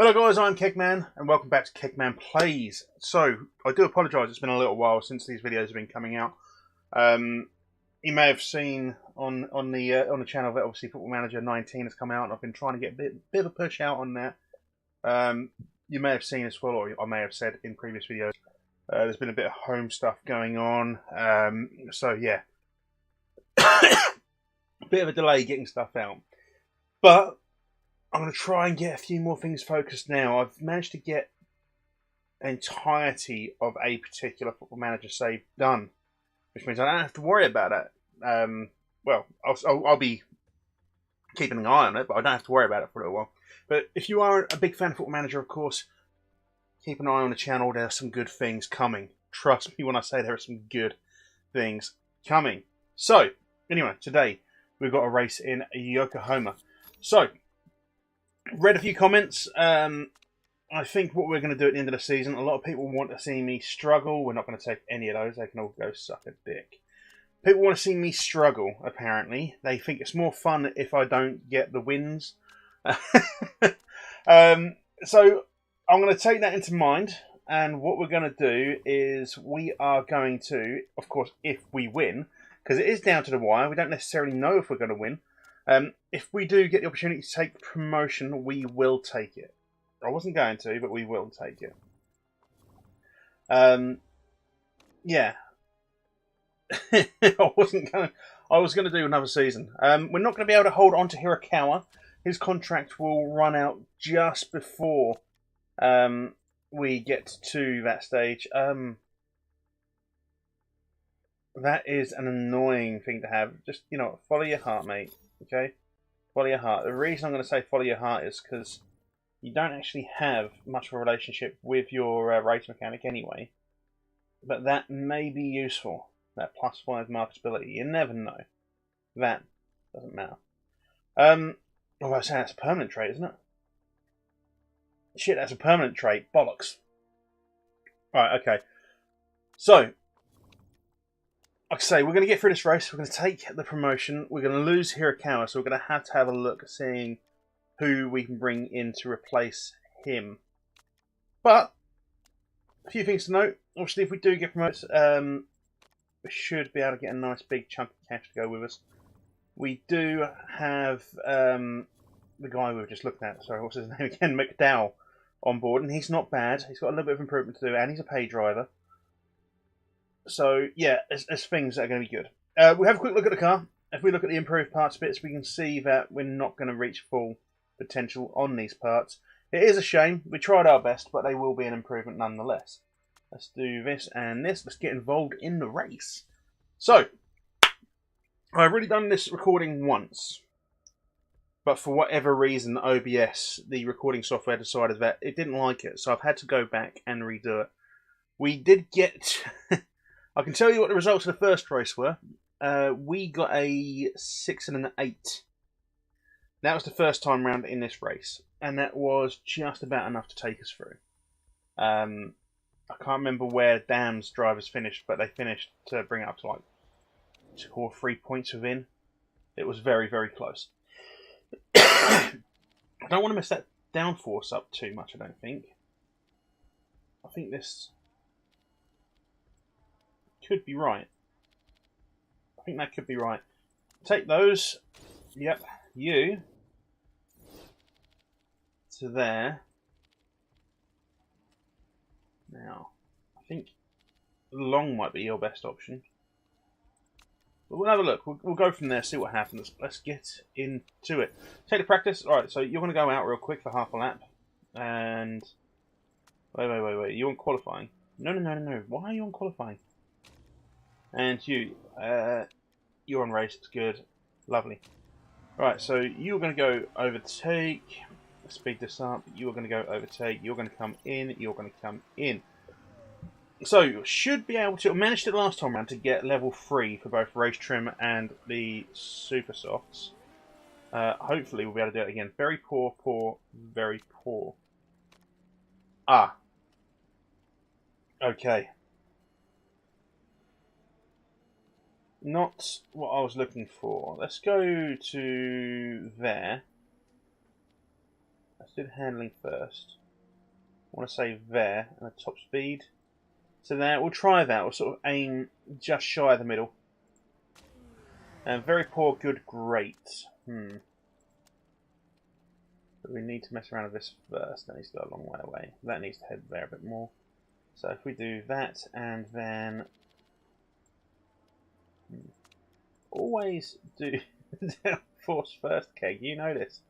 Hello guys, I'm Keg Man and welcome back to Keg Man Plays. So, I do apologise, it's been a little while since these videos have been coming out. You may have seen on the channel that obviously Football Manager 19 has come out, and I've been trying to get a bit of a push out on that. You may have seen as well, or I may have said in previous videos, there's been a bit of home stuff going on. So yeah, a bit of a delay getting stuff out. But I'm going to try and get a few more things focused now. I've managed to get the entirety of a particular Football Manager save done, which means I don't have to worry about it. Well, I'll be keeping an eye on it, but I don't have to worry about it for a little while. But if you are a big fan of Football Manager, of course, keep an eye on the channel. There are some good things coming. Trust me when I say there are some good things coming. So, anyway, today we've got a race in Yokohama. So, read a few comments. I think what we're going to do at the end of the season, a lot of people want to see me struggle. We're not going to take any of those. They can all go suck a dick. People want to see me struggle, apparently. They think it's more fun if I don't get the wins. So I'm going to take that into mind. And what we're going to do is we are going to, of course, if we win, because it is down to the wire. We don't necessarily know if we're going to win. If we do get the opportunity to take promotion, we will take it. I wasn't going to, but we will take it. Yeah. I was going to do another season. We're not going to be able to hold on to Hirakawa. His contract will run out just before we get to that stage. That is an annoying thing to have. Just, follow your heart, mate. Okay? Follow your heart. The reason I'm going to say follow your heart is because you don't actually have much of a relationship with your race mechanic anyway. But that may be useful. That +5 marketability. You never know. That doesn't matter. I was saying that's a permanent trait, isn't it? Shit, that's a permanent trait. Bollocks. Right, okay. So, like I say, we're going to get through this race. We're going to take the promotion. We're going to lose Hirakawa, so we're going to have a look at seeing who we can bring in to replace him. But, a few things to note. Obviously, if we do get promoted, we should be able to get a nice big chunk of cash to go with us. We do have the guy we were just looking at, sorry, what's his name again? McDowell on board, and he's not bad. He's got a little bit of improvement to do, and he's a pay driver. So, yeah, there's things that are going to be good. We'll have a quick look at the car. If we look at the improved parts bits, we can see that we're not going to reach full potential on these parts. It is a shame. We tried our best, but they will be an improvement nonetheless. Let's do this and this. Let's get involved in the race. So, I've already done this recording once. But for whatever reason, OBS, the recording software, decided that it didn't like it. So I've had to go back and redo it. We did get... I can tell you what the results of the first race were. We got a 6 and an 8. That was the first time round in this race. And that was just about enough to take us through. I can't remember where Dam's drivers finished, but they finished to bring it up to like 2 or 3 points within. It was very, very close. I don't want to mess that downforce up too much, I don't think. I think this could be right. I think that could be right. Take those. Yep. You. To there. Now, I think long might be your best option. But we'll have a look. We'll go from there, see what happens. Let's get into it. Take the practice. Alright, so you're going to go out real quick for half a lap. And... Wait. You want qualifying? No. Why are you on qualifying? And you. You're on race. It's good. Lovely. Alright, so you're going to go overtake. Speed this up. You're going to go overtake. You're going to come in. You're going to come in. So, you should be able to... managed it last time round to get level 3 for both race trim and the super softs. Hopefully we'll be able to do it again. Very poor, very poor. Ah. Okay. Not what I was looking for. Let's go to there. Let's do the handling first. I want to say there, and the top speed. So there, we'll try that. We'll sort of aim just shy of the middle. And very poor, good, great. But we need to mess around with this first. That needs to go a long way away. That needs to head there a bit more. So if we do that and then... Always do downforce first, Keg. You know this.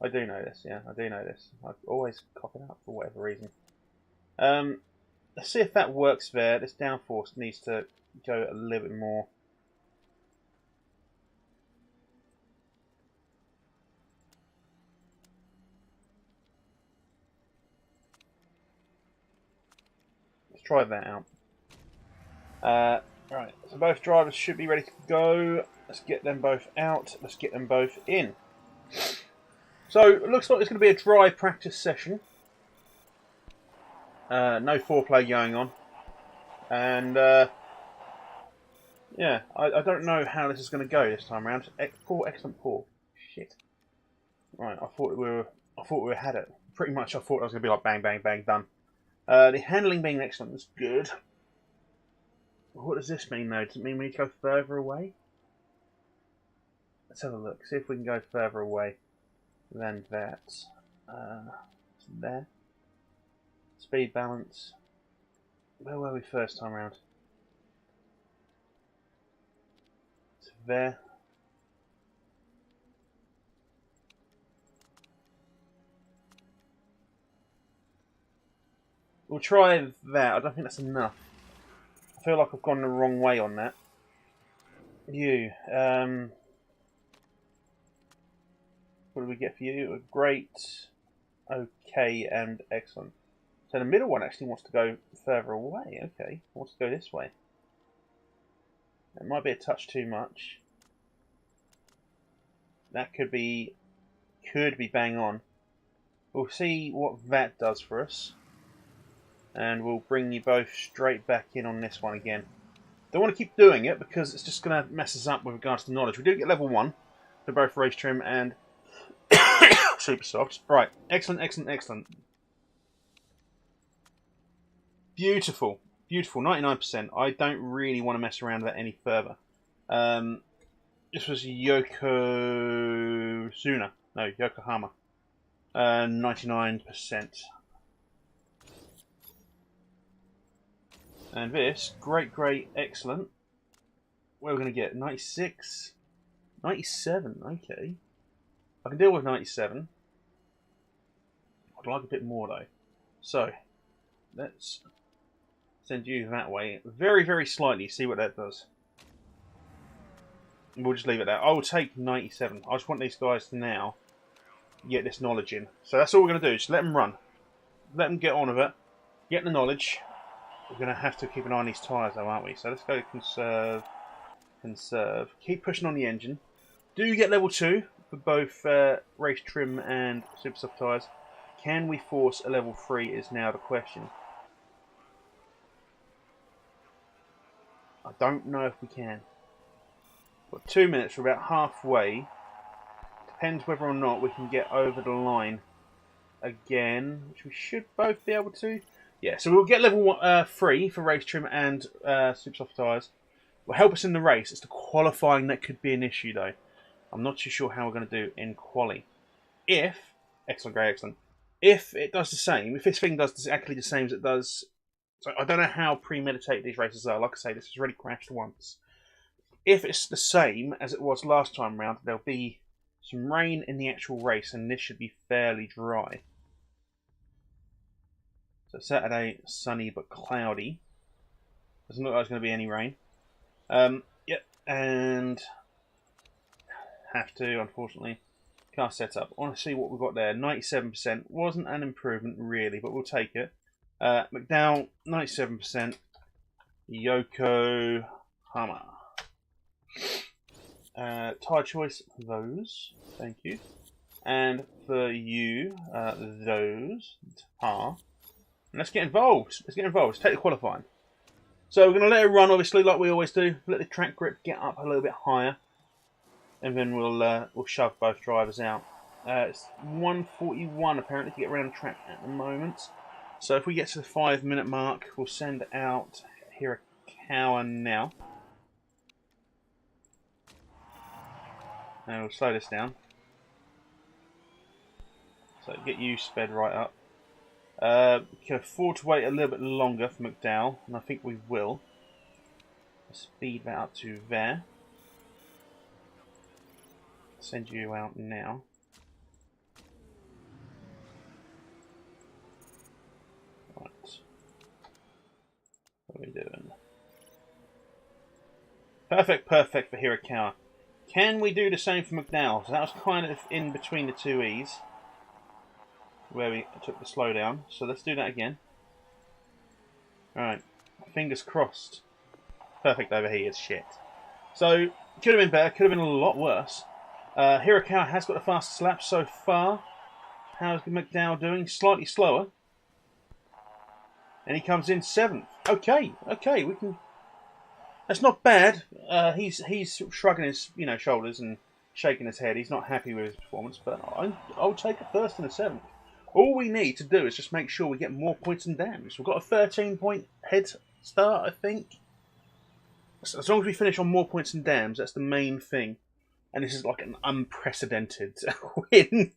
I do know this, yeah. I do know this. I always cock it up for whatever reason. Let's see if that works there. This downforce needs to go a little bit more. Try that out. Right, so both drivers should be ready to go. Let's get them both out. Let's get them both in. So it looks like it's going to be a dry practice session. No foreplay going on. And yeah, I don't know how this is going to go this time around. Poor, excellent, poor. Shit. Right, I thought we had it. Pretty much, I thought it was going to be like bang, bang, bang, done. The handling being excellent is good. What does this mean, though? Does it mean we need to go further away? Let's have a look. See if we can go further away than that. There. Speed balance. Where were we first time around? It's there. We'll try that. I don't think that's enough. I feel like I've gone the wrong way on that. You. What do we get for you? Great, okay, and excellent. So the middle one actually wants to go further away. Okay, wants to go this way. It might be a touch too much. That could be bang on. We'll see what that does for us. And we'll bring you both straight back in on this one again. Don't want to keep doing it because it's just going to mess us up with regards to knowledge. We do get level 1 for both race trim and super softs. Right, excellent, excellent, excellent. Beautiful, beautiful, 99%. I don't really want to mess around with that any further. This was Yokohama. 99%. And this, great, great, excellent. Where are we going to get? 96? 97, okay. I can deal with 97. I'd like a bit more though. So, let's send you that way. Very, very slightly, see what that does. We'll just leave it there. I will take 97. I just want these guys to now get this knowledge in. So that's all we're going to do. Just let them run. Let them get on with it. Get the knowledge. We're going to have to keep an eye on these tyres though, aren't we? So let's go conserve. Conserve. Keep pushing on the engine. Do get level 2 for both race trim and super soft tyres. Can we force a level 3 is now the question. I don't know if we can. Got 2 minutes, we're about halfway. Depends whether or not we can get over the line again, which we should both be able to. Yeah, so we'll get level 3 for race trim and super soft tyres. Will help us in the race. It's the qualifying that could be an issue though. I'm not too sure how we're going to do in quali. If, excellent, great, excellent. If it does the same, if this thing does exactly the same as it does, so I don't know how premeditated these races are. Like I say, this has already crashed once. If it's the same as it was last time round, there'll be some rain in the actual race, and this should be fairly dry. So Saturday, sunny but cloudy. Doesn't look like there's going to be any rain. Yep, and have to, unfortunately. Car setup. I want to see what we've got there. 97% wasn't an improvement really, but we'll take it. McDowell, 97%. Yokohama. Tyre choice, those. Thank you. And for you, those. Tar. And let's get involved. Let's get involved. Let's take the qualifying. So we're going to let it run, obviously, like we always do. Let the track grip get up a little bit higher. And then we'll shove both drivers out. It's 1:41 apparently to get around the track at the moment. So if we get to the 5-minute mark, we'll send out Hirakawa now. And we'll slow this down. So get you sped right up. We can afford to wait a little bit longer for McDowell, and I think we will. Speed that up to there. Send you out now. Right. What are we doing? Perfect for Hirakawa. Can we do the same for McDowell? So that was kind of in between the two E's, where we took the slowdown. So let's do that again. Alright. Fingers crossed. Perfect over here is shit. So, could have been better, could have been a lot worse. Hirakawa has got the fastest lap so far. How's McDowell doing? Slightly slower. And he comes in 7th. Okay, we can... That's not bad. He's shrugging his shoulders and shaking his head. He's not happy with his performance, but I'll take a 1st and a 7th. All we need to do is just make sure we get more points and dams. We've got a 13-point head start, I think. So as long as we finish on more points and dams, that's the main thing. And this is like an unprecedented win.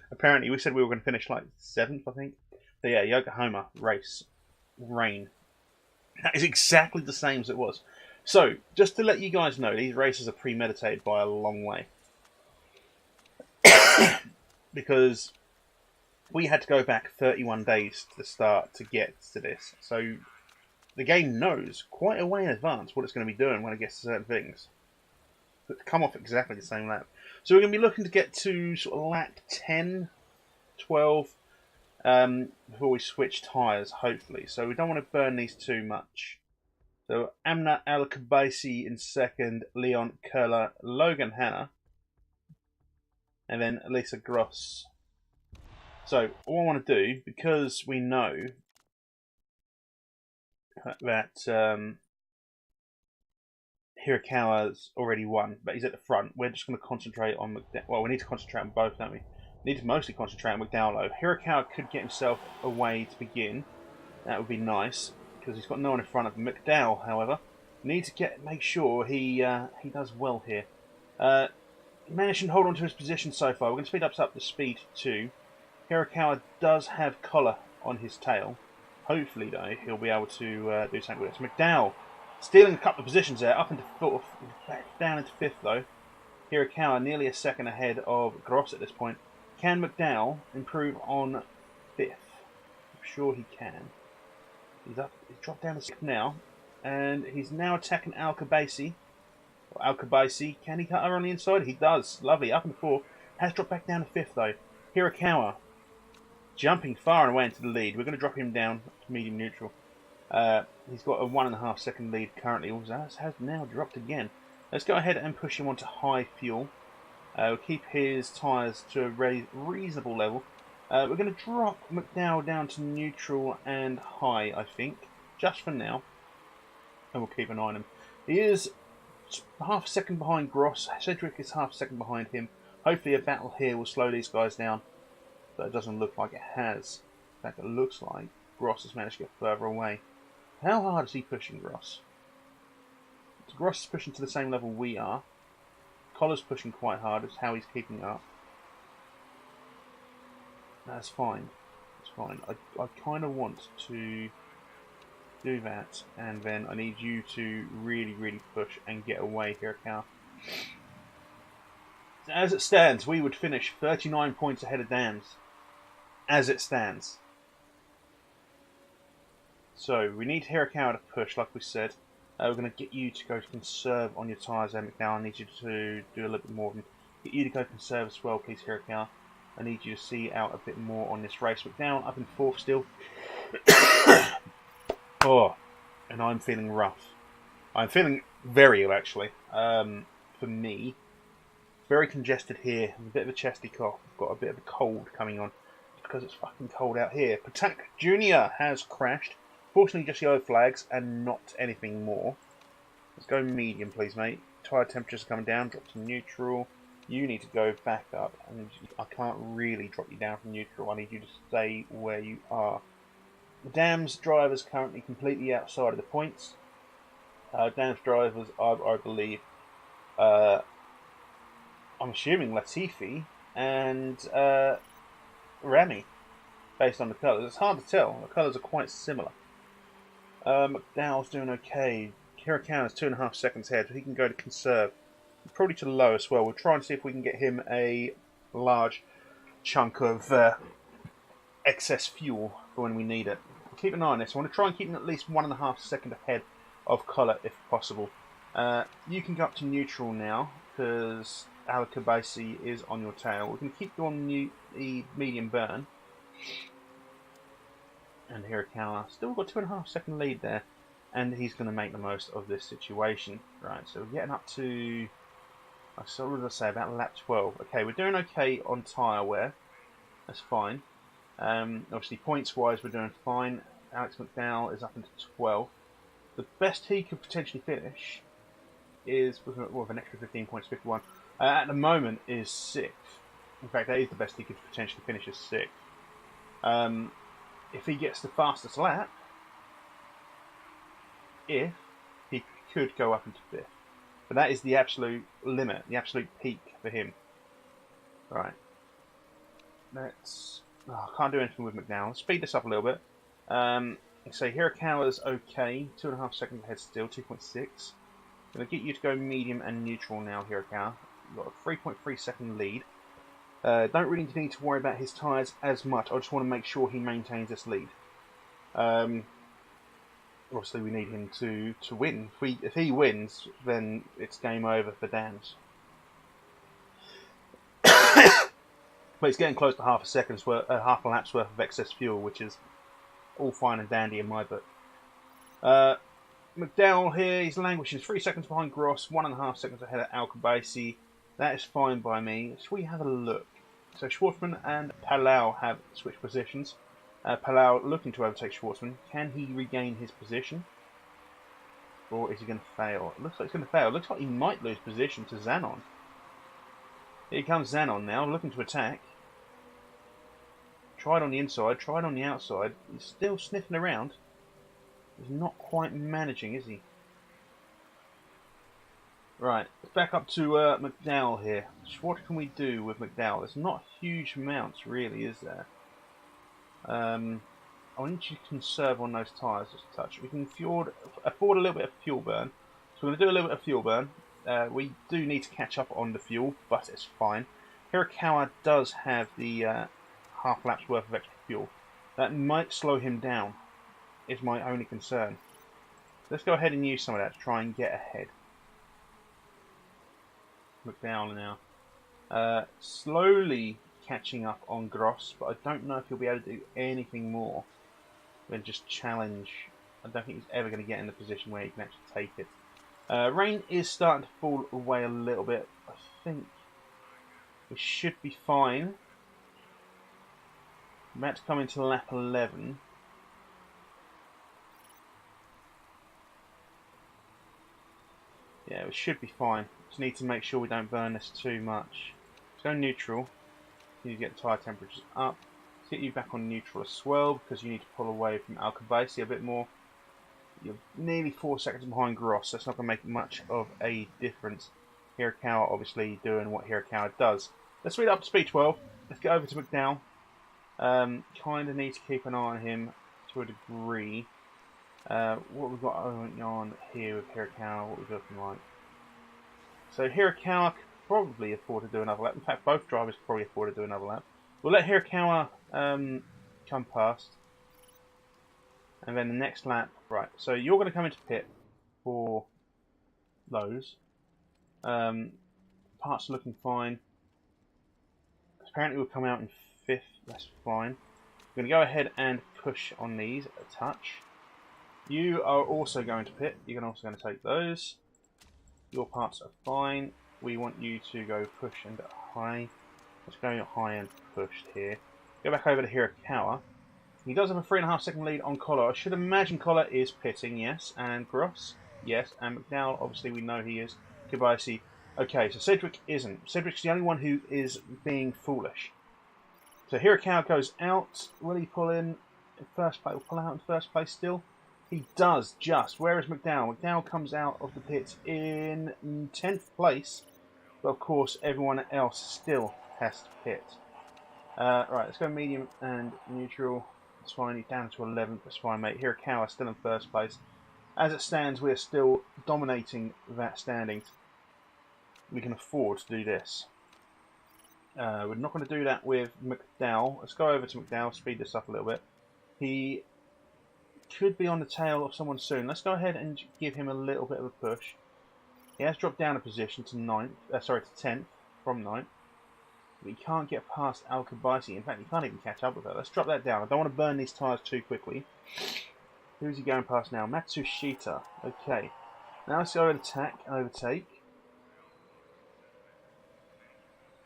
Apparently, we said we were going to finish like 7th, I think. But yeah, Yokohama race, rain. That is exactly the same as it was. So, just to let you guys know, these races are premeditated by a long way. Because we had to go back 31 days to the start to get to this. So, the game knows quite a way in advance what it's going to be doing when it gets to certain things. But to come off exactly the same lap. So, we're going to be looking to get to sort of lap 10, 12... before we switch tyres, hopefully. So we don't want to burn these too much. So Amna Al-Kabaisi in 2nd, Leon Curler, Logan Hanna, and then Elisa Gross. So all I want to do, because we know that Hirakawa's already won, but he's at the front, we're just going to concentrate on McDowell. Well, we need to concentrate on both, don't we? Need to mostly concentrate on McDowell. Hirakawa could get himself away to begin. That would be nice, because he's got no one in front of him. McDowell, however, needs to make sure he does well here. Managed to hold on to his position so far. We're going to speed up the speed too. Hirakawa does have collar on his tail. Hopefully, though, he'll be able to do something with it. McDowell stealing a couple of positions there, up into 4th, back down into 5th though. Hirakawa nearly a second ahead of Gross at this point. Can McDowell improve on 5th? I'm sure he can. He's dropped down to 6th now, and he's now attacking Al-Kabaisi. Al-Kabaisi, can he cut her on the inside? He does. Lovely, up in 4th. Has dropped back down to 5th though. Hirakawa jumping far and away into the lead. We're going to drop him down to medium neutral. He's got a 1.5 second lead currently. Has now dropped again. Let's go ahead and push him onto high fuel. We'll keep his tyres to a reasonable level. We're going to drop McDowell down to neutral and high, I think, just for now. And we'll keep an eye on him. He is half a second behind Gross. Cedric is half a second behind him. Hopefully a battle here will slow these guys down. But it doesn't look like it has. In fact, it looks like Gross has managed to get further away. How hard is he pushing Gross? So Gross is pushing to the same level we are. Collar's pushing quite hard. It's how he's keeping up. That's fine. It's fine. I kind of want to do that, and then I need you to really, really push and get away here, Cal. As it stands, we would finish 39 points ahead of Dams. As it stands. So, we need Hirakawa to push, like we said. We're going to get you to go conserve on your tyres there, McDowell. I need you to do a little bit more of them. Get you to go conserve as well, please, Hirakawa. I need you to see out a bit more on this race. McDowell up in 4th still. Oh, and I'm feeling rough. I'm feeling very ill, actually. For me, very congested here. A bit of a chesty cough. I've got a bit of a cold coming on. Because it's fucking cold out here. Patak Jr. has crashed. Fortunately, just yellow flags and not anything more. Let's go medium, please, mate. Tyre temperatures are coming down. Drop to neutral. You need to go back up, and I can't really drop you down from neutral. I need you to stay where you are. Dam's driver's currently completely outside of the points. Dam's drivers are, I believe, I'm assuming Latifi and Remy, based on the colours. It's hard to tell. The colours are quite similar. McDowell's doing okay. Hirakawa's 2.5 seconds ahead, so he can go to conserve. Probably to low as well. We'll try and see if we can get him a large chunk of excess fuel for when we need it. Keep an eye on this. I want to try and keep him at least 1.5 seconds ahead of Collar if possible. You can go up to neutral now because Al-Kabasi is on your tail. We can keep you on the medium burn. And Hirakawa still got 2.5 second lead there, and he's going to make the most of this situation. Right, so we're getting up to, so what did I say, about lap 12. Okay, we're doing okay on tyre wear. That's fine. Obviously, points-wise, we're doing fine. Alex McDowell is up into 12th. The best he could potentially finish is, with an extra 15 points, 51. At the moment, is 6th. In fact, that is the best he could potentially finish as 6th. If he gets the fastest lap, he could go up into 5th. But that is the absolute limit, the absolute peak for him. Right. Let's... I can't do anything with McDowell. Let's speed this up a little bit. So Hirakawa's okay. 2.5 seconds ahead still, 2.6. I'm going to get you to go medium and neutral now, Hirakawa. You've got a 3.3 second lead. Don't really need to worry about his tyres as much. I just want to make sure he maintains this lead. Obviously, we need him to win. If he wins, then it's game over for Dams. But it's getting close to half a lap's worth of excess fuel, which is all fine and dandy in my book. McDowell here, he's languishing 3 seconds behind Gross, 1.5 seconds ahead of Al-Kabasi. That is fine by me. Shall we have a look? So Schwartzman and Palau have switched positions. Palau looking to overtake Schwartzman. Can he regain his position? Or is he going to fail? It looks like he's going to fail. It looks like he might lose position to Zanon. Here comes Zanon now, looking to attack. Tried on the inside, tried on the outside. He's still sniffing around. He's not quite managing, is he? Right, let's back up to McDowell here. So what can we do with McDowell? There's not huge amounts, really, is there? I want you to conserve on those tyres just a touch. We can afford a little bit of fuel burn. So we're going to do a little bit of fuel burn. We do need to catch up on the fuel, but it's fine. Hirakawa does have the half lap's worth of extra fuel. That might slow him down, is my only concern. Let's go ahead and use some of that to try and get ahead. McDowell now. Slowly catching up on Gross, but I don't know if he'll be able to do anything more than just challenge. I don't think he's ever going to get in the position where he can actually take it. Rain is starting to fall away a little bit. I think we should be fine. I'm about to come into lap 11. Yeah, we should be fine. Just need to make sure we don't burn this too much. Let's go neutral. You need to get the tyre temperatures up. Let's get you back on neutral as well, because you need to pull away from Al-Kabasi a bit more. You're nearly 4 seconds behind Gross. That's not going to make much of a difference. Hirakawa obviously doing what Hirakawa does. Let's speed up to speed 12. Let's get over to McDowell. Kind of need to keep an eye on him to a degree. What we've got going on here with Hirakawa, what we're looking like. So Hirakawa could probably afford to do another lap. In fact, both drivers could probably afford to do another lap. We'll let Hirakawa come past. And then the next lap, right, so you're going to come into pit for those. Parts are looking fine. Apparently we'll come out in 5th, that's fine. We're going to go ahead and push on these a touch. You are also going to pit, you're also going to take those. Your parts are fine. We want you to go push and high. Let's go high and pushed here. Go back over to Hirakawa. He does have a 3.5 second lead on Collar. I should imagine Collar is pitting, yes. And Gross, yes. And McDowell, obviously we know he is. Kobayashi Okay, so Cedric isn't. Cedric's the only one who is being foolish. So Hirakawa goes out. Will he pull in first place? Will pull out in first place still? He does just. Where is McDowell? McDowell comes out of the pits in 10th place. But of course, everyone else still has to pit. Right, let's go medium and neutral. That's fine. He's down to 11th. That's fine, mate. Hirakawa still in first place. As it stands, we are still dominating that standings. We can afford to do this. We're not going to do that with McDowell. Let's go over to McDowell, speed this up a little bit. He could be on the tail of someone soon. Let's go ahead and give him a little bit of a push. He has dropped down a position to 10th from 9th. But he can't get past Al-Kabaisi. In fact, he can't even catch up with her. Let's drop that down. I don't want to burn these tyres too quickly. Who's he going past now? Matsushita. Okay. Now let's go and attack and overtake.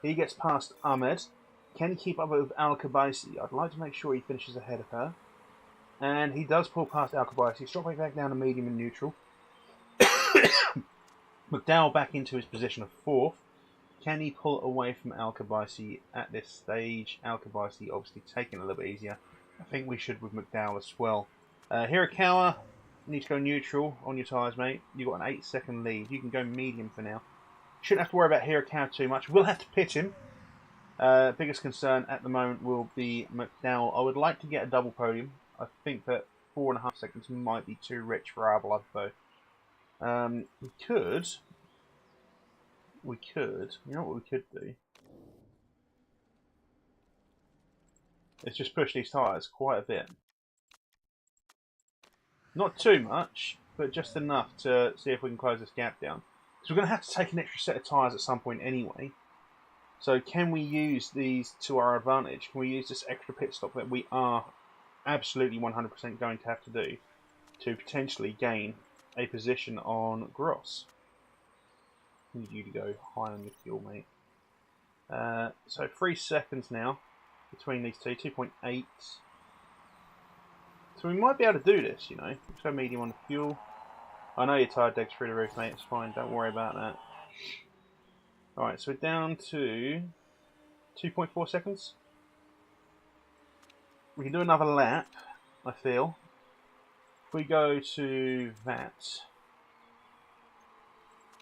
He gets past Ahmed. Can he keep up with Al-Kabaisi? I'd like to make sure he finishes ahead of her. And he does pull past Al-Kabaisi. He's dropping back down to medium and neutral. McDowell back into his position of 4th. Can he pull away from Al-Kabaisi at this stage? Al-Kabaisi obviously taking it a little bit easier. I think we should with McDowell as well. Hirakawa, you need to go neutral on your tyres, mate. You've got an 8-second lead. You can go medium for now. Shouldn't have to worry about Hirakawa too much. We'll have to pit him. Biggest concern at the moment will be McDowell. I would like to get a double podium. I think that 4.5 seconds might be too rich for our blood, though. We could. You know what we could do? Is just push these tyres quite a bit. Not too much, but just enough to see if we can close this gap down. Because we're going to have to take an extra set of tyres at some point anyway. So can we use these to our advantage? Can we use this extra pit stop that we are absolutely 100% going to have to do to potentially gain a position on Gross? I need you to go high on your fuel, mate. So 3 seconds now between these two, 2.8. So we might be able to do this, you know. Let's go medium on the fuel. I know your tyre deg's through the roof, mate. It's fine. Don't worry about that. Alright, so we're down to 2.4 seconds. We can do another lap, I feel. If we go to that,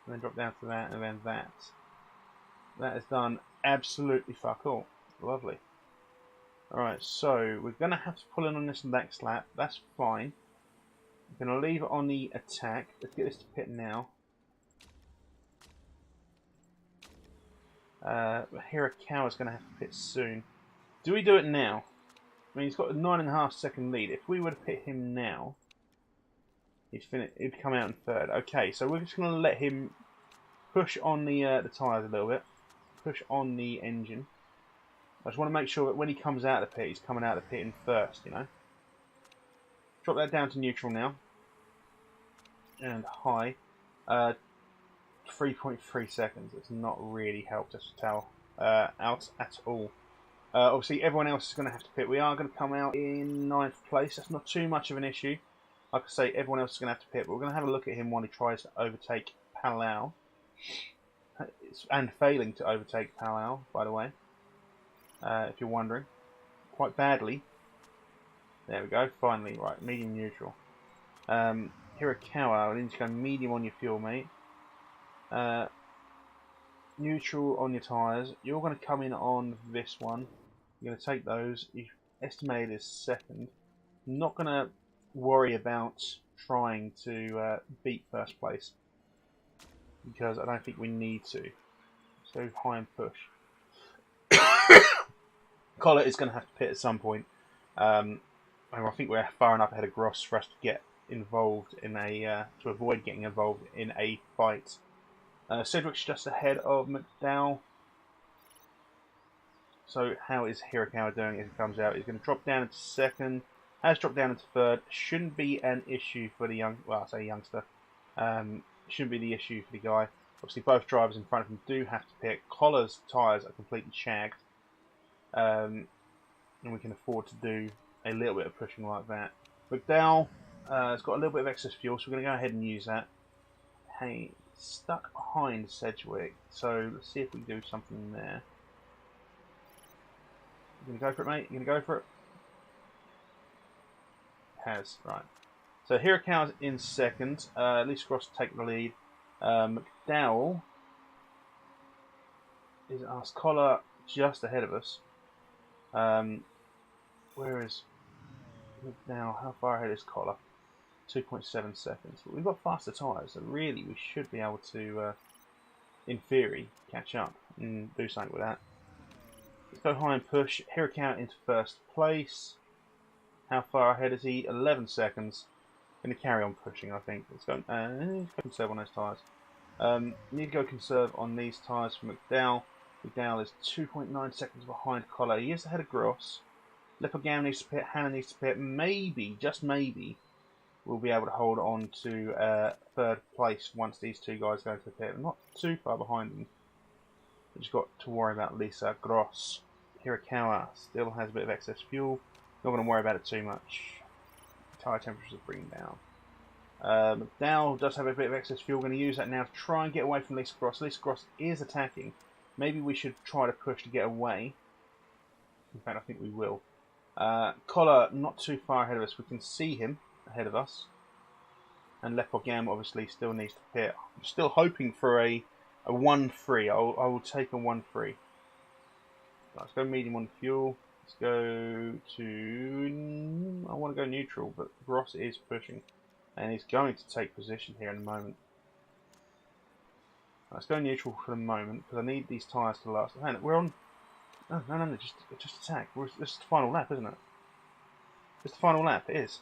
and then drop down to that, and then that. That is done absolutely fuck all. Lovely. Alright, so we're going to have to pull in on this next lap. That's fine. We're going to leave it on the attack. Let's get this to pit now. Hirakawa is going to have to pit soon. Do we do it now? I mean, he's got a 9.5 second lead. If we were to pit him now, he'd come out in 3rd. Okay, so we're just going to let him push on the tyres a little bit. Push on the engine. I just want to make sure that when he comes out of the pit, he's coming out of the pit in first, you know. Drop that down to neutral now. And high. 3.3 seconds. It's not really helped us out at all. Obviously, everyone else is going to have to pit. We are going to come out in 9th place. That's not too much of an issue. Like I say, everyone else is going to have to pit. But we're going to have a look at him while he tries to overtake Palau. And failing to overtake Palau, by the way. If you're wondering. Quite badly. There we go. Finally. Right. Medium neutral. Hirakawa, I need to go medium on your fuel, mate. Neutral on your tyres. You're going to come in on this one. You're going to take those. You estimate is 2nd. I'm not going to worry about trying to beat 1st place. Because I don't think we need to. So high and push. Collar is going to have to pit at some point. I think we're far enough ahead of Gross for us to get involved in a to avoid getting involved in a fight. Cedric's just ahead of McDowell. So how is Hirakawa doing as he comes out? He's going to drop down into 2nd. Has dropped down into 3rd. Shouldn't be an issue for the youngster. Shouldn't be the issue for the guy. Obviously, both drivers in front of him do have to pit. Collar's tyres are completely shagged. And we can afford to do a little bit of pushing like that. McDowell has got a little bit of excess fuel, so we're going to go ahead and use that. Hey, stuck behind Sedgwick. So let's see if we can do something there. You gonna go for it, mate? You gonna go for it? Has, right. So Hirakawa's in second. Lisa Cross take the lead. McDowell is us. Collar just ahead of us. Where is McDowell? How far ahead is Collar? 2.7 seconds. But we've got faster tyres, so really we should be able to, in theory, catch up and do something with that. Let's go high and push. Hirakawa into first place. How far ahead is he? 11 seconds. Going to carry on pushing, I think. Let's go conserve on those tyres. Need to go conserve on these tyres for McDowell. McDowell is 2.9 seconds behind Collar. He is ahead of Gross. Lepogam needs to pit. Hannah needs to pit. Maybe, just maybe, we'll be able to hold on to third place once these two guys go to the pit. I'm not too far behind them. We've just got to worry about Lisa Gross. Hirakawa still has a bit of excess fuel. Not going to worry about it too much. Tyre temperatures are bringing down. McDowell does have a bit of excess fuel. Going to use that now to try and get away from Lisa Gross. Lisa Gross is attacking. Maybe we should try to push to get away. In fact, I think we will. Collar not too far ahead of us. We can see him ahead of us. And Lepogam obviously still needs to pit. I'm still hoping for a 1-3. I will take a 1-3. Let's go medium on fuel. Let's go to... I want to go neutral, but Gross is pushing. And he's going to take position here in a moment. Let's go neutral for the moment, because I need these tyres to last. Man, we're on... Oh, no, just attack. This is the final lap, isn't it? It's the final lap, it is.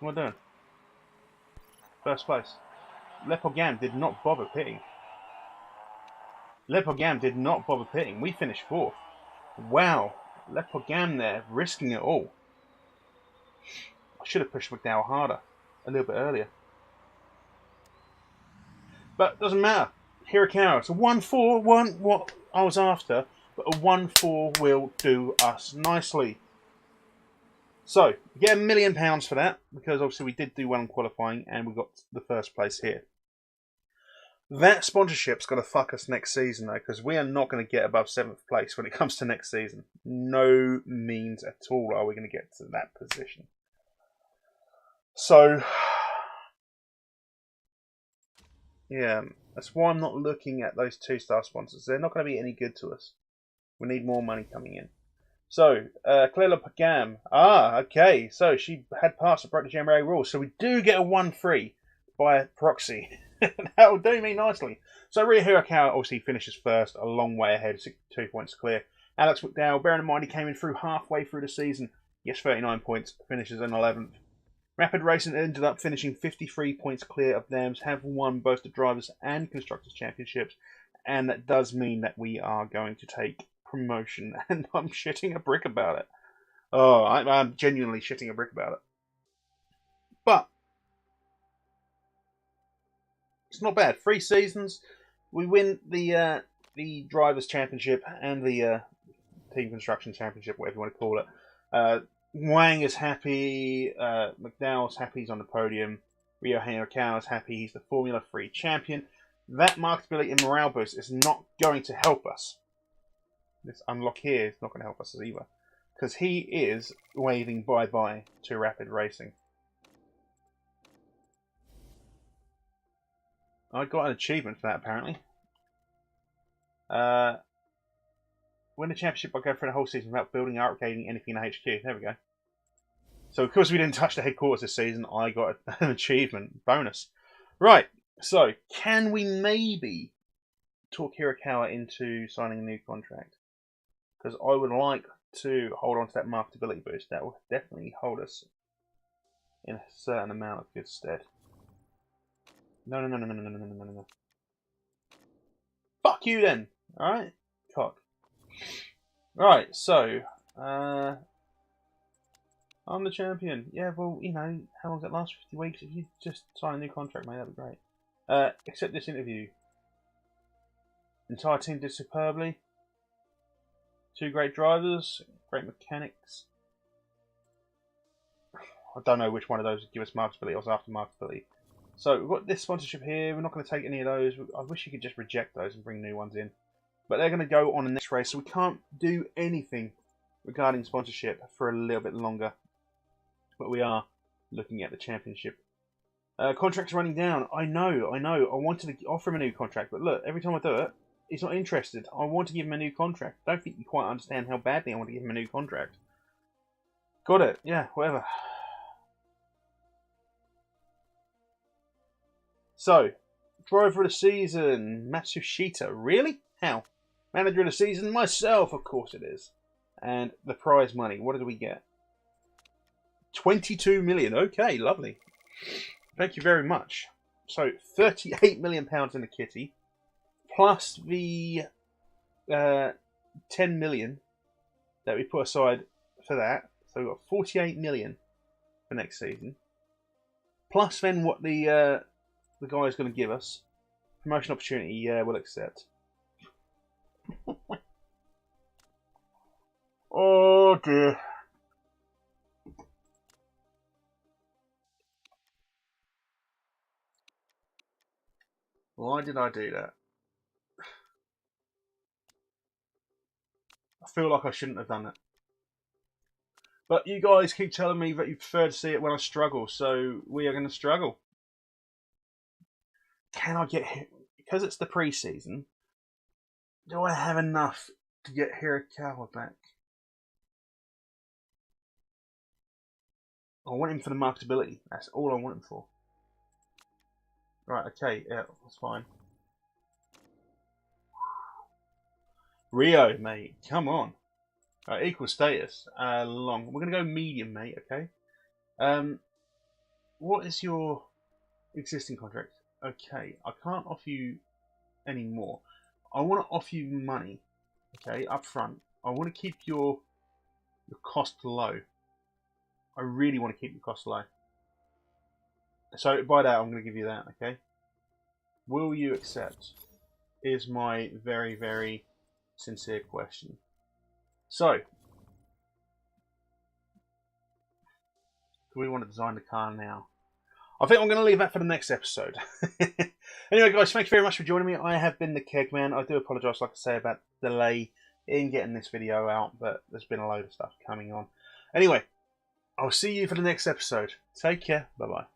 What am I doing? First place. Lepogam did not bother pitting. Lepogam did not bother pitting. We finished fourth. Wow. Lepogam there, risking it all. I should have pushed McDowell harder. A little bit earlier. But it doesn't matter. Hirakawa. It's a 1-4, what I was after. But a 1-4 will do us nicely. So, we get £1 million for that. Because obviously we did do well in qualifying. And we got the first place here. That sponsorship's got to fuck us next season, though, because we are not going to get above 7th place when it comes to next season. No means at all are we going to get to that position. So, yeah, that's why I'm not looking at those 2-star sponsors. They're not going to be any good to us. We need more money coming in. So, Claire Lepogam. Okay. So, she had passed the broke the GMRA rules. So, we do get a 1-3 by proxy. That will do me nicely. So Ria Hirakawa obviously finishes first, a long way ahead, 62 points clear. Alex McDowell, bearing in mind he came in through halfway through the season, gets 39 points, finishes in 11th. Rapid Racing ended up finishing 53 points clear of them, have won both the Drivers' and Constructors' Championships, and that does mean that we are going to take promotion, and I'm shitting a brick about it. Oh, I'm genuinely shitting a brick about it. But it's not bad. 3 seasons. We win the Drivers' Championship and the Team Construction Championship, whatever you want to call it. Wang is happy. McDowell's happy. He's on the podium. Rio Hirakawa is happy. He's the Formula 3 champion. That marketability and morale boost is not going to help us. This unlock here is not going to help us either. Because he is waving bye-bye to Rapid Racing. I got an achievement for that, apparently. Win the championship by going through the whole season without building or upgrading anything in the HQ. There we go. So, because we didn't touch the headquarters this season, I got an achievement bonus. Right, so, can we maybe talk Hirakawa into signing a new contract? Because I would like to hold on to that marketability boost. That will definitely hold us in a certain amount of good stead. No. Fuck you then. Alright? Cock. Right, so I'm the champion. Yeah, well, you know, how long does it last? 50 weeks? If you just sign a new contract, mate, that'd be great. Except this interview. Entire team did superbly. 2 great drivers, great mechanics. I don't know which one of those would give us marketability. I was after marketability. So we've got this sponsorship here. We're not going to take any of those. I wish you could just reject those and bring new ones in. But they're going to go on the next race, so we can't do anything regarding sponsorship for a little bit longer. But we are looking at the championship. Contract's running down. I know. I wanted to offer him a new contract, but look, every time I do it, he's not interested. I want to give him a new contract. I don't think you quite understand how badly I want to give him a new contract. Got it. Yeah, whatever. So, driver of the season, Matsushita. Really? How? Manager of the season? Myself, of course it is. And the prize money, what did we get? 22 million. Okay, lovely. Thank you very much. So, 38 million pounds in the kitty, plus the 10 million that we put aside for that. So we've got 48 million for next season. Plus then what the guy's going to give us. Promotion opportunity, yeah, we'll accept. Oh dear. Why did I do that? I feel like I shouldn't have done it. But you guys keep telling me that you prefer to see it when I struggle, so we are going to struggle. Can I get hit? Because it's the pre-season, do I have enough to get Hirakawa back? I want him for the marketability. That's all I want him for. Right, okay, yeah, that's fine. Rio, mate, come on. Equal status. Long. We're going to go medium, mate, okay? What is your existing contract? Okay, I can't offer you any more. I want to offer you money, okay, up front. I want to keep your cost low. I really want to keep your cost low. So by that, I'm going to give you that, okay? Will you accept? Is my very, very sincere question. So, do we want to design the car now? I think I'm going to leave that for the next episode. Anyway, guys, thank you very much for joining me. I have been the Keg Man. I do apologise, like I say, about the delay in getting this video out, but there's been a load of stuff coming on. Anyway, I'll see you for the next episode. Take care. Bye-bye.